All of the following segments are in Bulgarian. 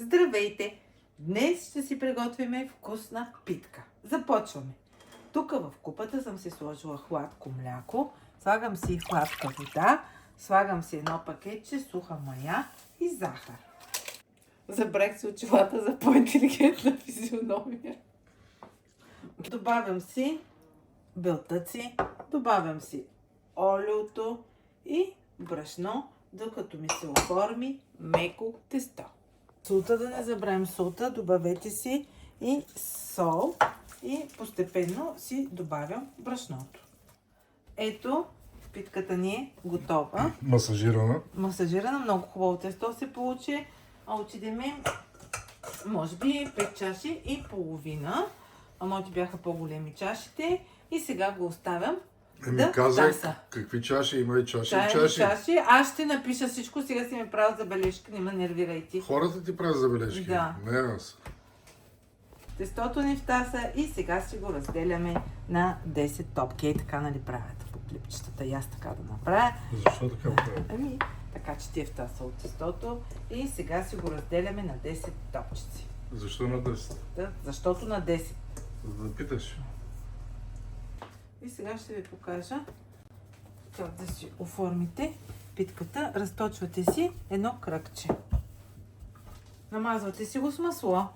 Здравейте! Днес ще си приготвим вкусна питка. Започваме. Тук в купата съм си сложила хладко мляко, слагам си хладка вода, слагам си едно пакетче суха мая и захар. Забрах си очилата за по-интелигентна физиономия. Добавям си белтъци, добавям си олиото и брашно, докато ми се оформи меко тесто. Солта, да не забравим солта, добавете си и сол и постепенно си добавям брашното. Ето, питката ни е готова. Масажирана, много хубаво тесто се получи. Отидеме, може би 5 чаши и половина. А моите бяха по-големи чашите. И сега го оставям да таса. Какви чаши? Има и чаши чаши. Аз ще напиша всичко, сега си ми правя забележки, не ме нервирайте. Хората ти правят забележки? Да. Не аз. Тестото ни в таса и сега си го разделяме на 10 топки. И така, нали, правят по клипчетата. И аз така да направя. Защо така правят? Ами, така че ти е в таса от тестото. И сега си го разделяме на 10 топчици. Защо на 10? Да, защото на 10. За да питаш. И сега ще ви покажа как да си оформите питката. Разточвате си едно кръгче. Намазвате си го с масло.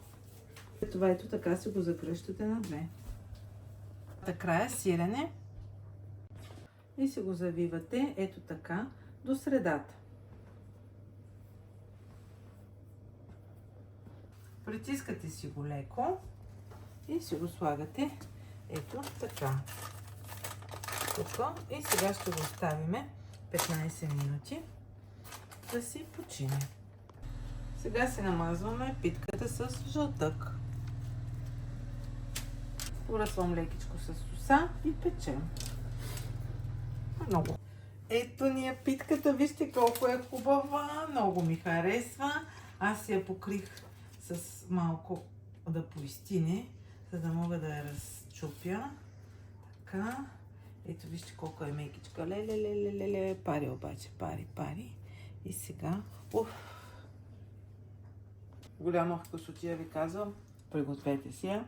Това ето така си го закръщате на две. Накрая сирене. И си го завивате ето така до средата. Притискате си го леко и си го слагате ето така. Тук. И сега ще го оставим 15 минути да си почине. Сега си намазваме питката с жълтък. Поръсвам лекичко с соса и печем. Много. Ето ни е питката, вижте колко е хубава, много ми харесва. Аз я покрих с малко да поизстине, за да мога да я разчупя. Така. Ето вижте колко е мекичка. Леле. Пари обаче, пари. И сега, голяма вкусотия ви казвам. Пригответе си я.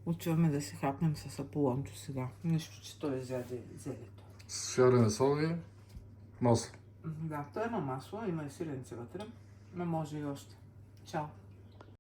Отиваме да се хапнем с Аполончо сега. Нищо, че той изяде зелето. С ядене сол и масло. Да, той има масло, има и сирене вътре, но може и още. Чао!